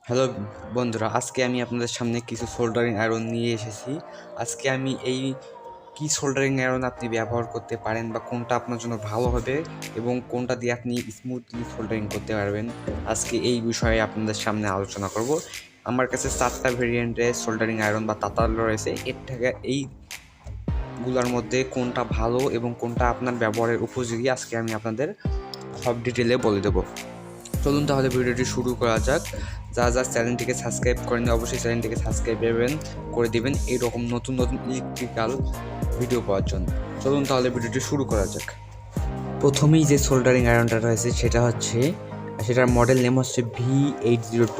Hello বন্ধুরা, আজকে আমি আপনাদের সামনে কিছু সোল্ডারিং আয়রন নিয়ে এসেছি। আজকে আমি এই কি সোল্ডারিং আয়রন আপনি ব্যবহার করতে পারেন বা কোনটা আপনার জন্য ভালো হবে এবং কোনটা দিয়ে আপনি স্মুথলি সোল্ডারিং করতে পারবেন, আজকে এই বিষয়ে আপনাদের সামনে আলোচনা করব। আমার কাছে 4টা ভেরিয়েন্টের সোল্ডারিং আয়রন বা তাতাল রয়েছে। এর থেকে এইগুলোর মধ্যে কোনটা ভালো এবং কোনটা আপনার ব্যবহারের উপযোগী আজকে আমি আপনাদের সব ডিটেলে বলে দেবো। চলুন তাহলে ভিডিওটি শুরু করা যাক। যা চ্যানেলটিকে সাবস্ক্রাইব করেন অবশ্যই চ্যানেলটিকে সাবস্ক্রাইব করে দিবেন এইরকম নতুন নতুন ইলেকট্রিক্যাল ভিডিও পাওয়ার জন্য। চলুন তাহলে ভিডিওটি শুরু করা যাক। প্রথমেই যে সোল্ডারিং আয়রনটা রয়েছে সেটার মডেল নেম হচ্ছে V802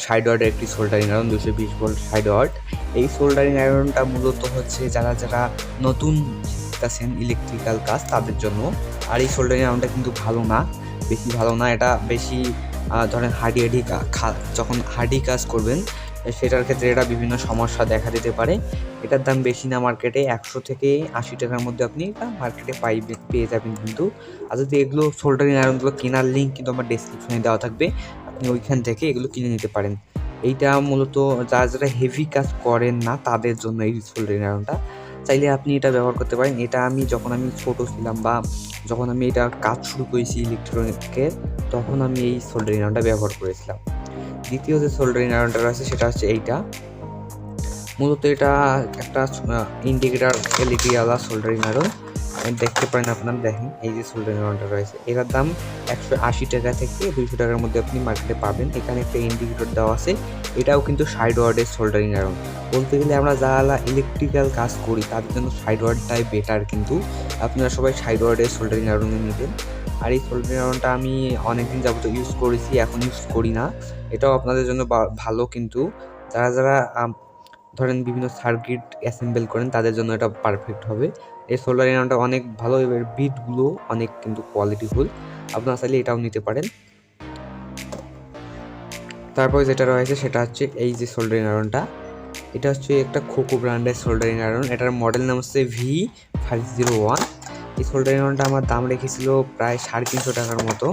সাইড ওয়ার্ডের একটি soldering iron, 220 volt side ward. এই সোল্ডারিং আয়রনটা মূলত হচ্ছে যারা নতুন শিখতেছেন ইলেকট্রিক্যাল কাজ তাদের জন্য। আর এই সোল্ডারিং আয়রনটা কিন্তু বেশি ভালো না। এটা বেশি ধরেন যখন হার্ডি কাজ করবেন সেটার ক্ষেত্রে এটা বিভিন্ন সমস্যা দেখা দিতে পারে। এটার দাম বেশি না, মার্কেটে 100 থেকে 80 টাকার মধ্যে আপনি এটা মার্কেটে পেয়ে যাবেন কিন্তু। আর যদি এগুলো সোল্ডারিং আয়রনগুলো কেনার লিঙ্ক কিন্তু আমার ডেসক্রিপশনে দেওয়া থাকবে, আপনি ওইখান থেকে এগুলো কিনে নিতে পারেন। এইটা মূলত যারা হেভি কাজ করেন না তাদের জন্য এই সোল্ডারিং আয়রনটা। চাইলে আপনি এটা ব্যবহার করতে পারেন। এটা যখন আমি ছোট ছিলাম বা যখন আমি এটা কাজ শুরু করেছি ইলেকট্রনিকের, তখন আমি এই সোল্ডারিং আয়রনটা ব্যবহার করেছিলাম। দ্বিতীয় যে সোল্ডারিং আয়রনটা রয়েছে সেটা হচ্ছে এইটা। মূলত এটা একটা ইন্ডিকেটর এলইডি ওয়ালা সোল্ডারিং আয়রন। দেখতে পারেন, দেখেন এই যে সোল্ডারিং আয়রনটা রয়েছে, এটার দাম 180 টাকা থেকে 200 টাকার মধ্যে আপনি মার্কেটে পাবেন। এখানে একটা ইন্ডিকেটর দেওয়া আছে। এটাও কিন্তু সাইড ওয়ার্ডের সোল্ডারিং আয়রন। বলতে গেলে আমরা যারা ইলেকট্রিক্যাল কাজ করি তাদের জন্য সাইড ওয়ার্ডটাই বেটার, কিন্তু আপনারা সবাই সাইড ওয়ার্ডের সোল্ডারিং আয়রনে নেবেন। আর এই সোল্ডারিং আয়রনটা আমি অনেকদিন যাবত ইউজ করেছি, এখন ইউজ করি না। এটাও আপনাদের জন্য ভালো, কিন্তু যারা ধরেন বিভিন্ন সার্কিট অ্যাসেম্বল করেন তাদের জন্য এটা পারফেক্ট হবে। এই সোল্ডারিং আয়রনটা অনেক ভালো, এবার বিটগুলো অনেক কিন্তু কোয়ালিটিফুল, আপনারা চাইলে এটাও নিতে পারেন। তারপরে যেটা রয়েছে সেটা হচ্ছে এই যে সোল্ডারিং আয়রনটা, এটা হচ্ছে একটা খোকো ব্র্যান্ডের সোল্ডারিং আয়রন। এটার মডেল নাম হচ্ছে V501। এই সোল্ডারিং আয়রনটা আমার দাম রেখেছিল প্রায় 350 টাকার মতো।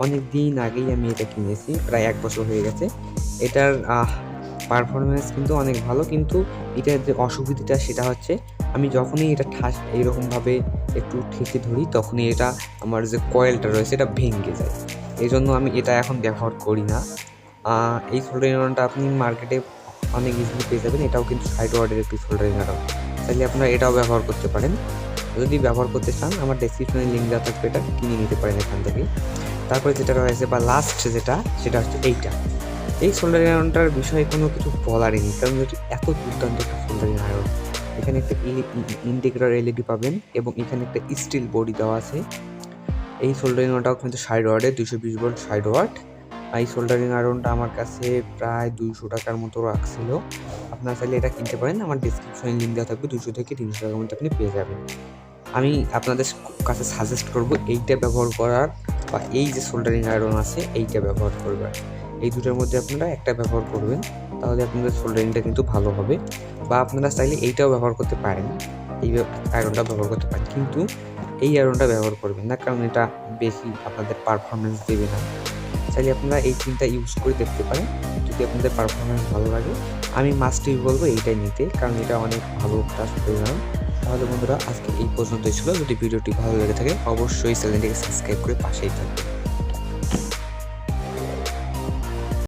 অনেক দিন আগেই আমি এটা কিনেছি, প্রায় 1 বছর হয়ে গেছে। এটার পারফরমেন্স কিন্তু অনেক ভালো, কিন্তু এটার যে অসুবিধাটা সেটা হচ্ছে আমি যখনই এটা এইরকমভাবে একটু ঠেকে ধরি তখনই এটা আমার যে কয়েলটা রয়েছে এটা ভেঙে যায়। এই জন্য আমি এটা এখন ব্যবহার করি না। এই সোল্ডারিং আয়রনটা আপনি মার্কেটে অনেক ইজিলি পেয়ে যাবেন। এটাও কিন্তু সাইড ওয়ার্ডের একটি সোল্ডারিং আয়রন, চাইলে আপনারা এটাও ব্যবহার করতে পারেন। যদি ব্যবহার করতে চান আমার ডেসক্রিপশনে লিঙ্ক দেওয়া থাকবে, এটা কিনে নিতে পারেন এখান থেকে। তারপরে যেটা রয়েছে বা লাস্ট সেটা হচ্ছে এইটা। এই সোল্ডারিং আয়রনটার বিষয়ে কোনো কিছু বলারই নেই, কারণ এটি এত দুর্দান্ত একটা সোল্ডারিং আয়রন। এখানে একটা ইন্ডিকেটর এলইডি পাবেন এবং এখানে একটা স্টিল বডি দেওয়া আছে। এই সোল্ডারিং আয়রনটাও কিন্তু সাইড ওয়ার্ডে 220 ভোল্ট সাইড ওয়ার্ড। এই সোল্ডারিং আয়রনটা আমার কাছে প্রায় 200 টাকার মতো রাখছিল। আপনারা চাইলে এটা কিনতে পারেন, আমার ডিসক্রিপশনে লিঙ্ক দেওয়া থাকবে। 200 থেকে 300 টাকার মধ্যে আপনি পেয়ে যাবেন। আমি আপনাদের কাছে সাজেস্ট করব এইটা ব্যবহার করার, বা এই যে সোল্ডারিং আয়রন আছে এইটা ব্যবহার করবেন। এই দুটোর মধ্যে আপনারা একটা ব্যবহার করবেন, তাহলে আপনাদের সোল্ডারিংটা কিন্তু ভালো হবে। বা আপনারা চাইলে এইটাও ব্যবহার করতে পারেন, এই আয়রনটা ব্যবহার করতে পারেন, কিন্তু এই আয়রনটা ব্যবহার করবেন না, কারণ এটা বেশি আপনাদের পারফরমেন্স দেবে না। চাইলে আপনারা এই তিনটা ইউজ করে দেখতে পারেন, যদি আপনাদের পারফরমেন্স ভালো লাগে আমি মাস্টই বলবো এইটাই নিতে, কারণ এটা অনেক ভালো কাজ পরিমাণ। তাহলে বন্ধুরা আজকে এই পর্যন্তই ছিল। যদি ভিডিওটি ভালো লেগে থাকে অবশ্যই চ্যানেলটিকে সাবস্ক্রাইব করে পাশেই থাকবেন।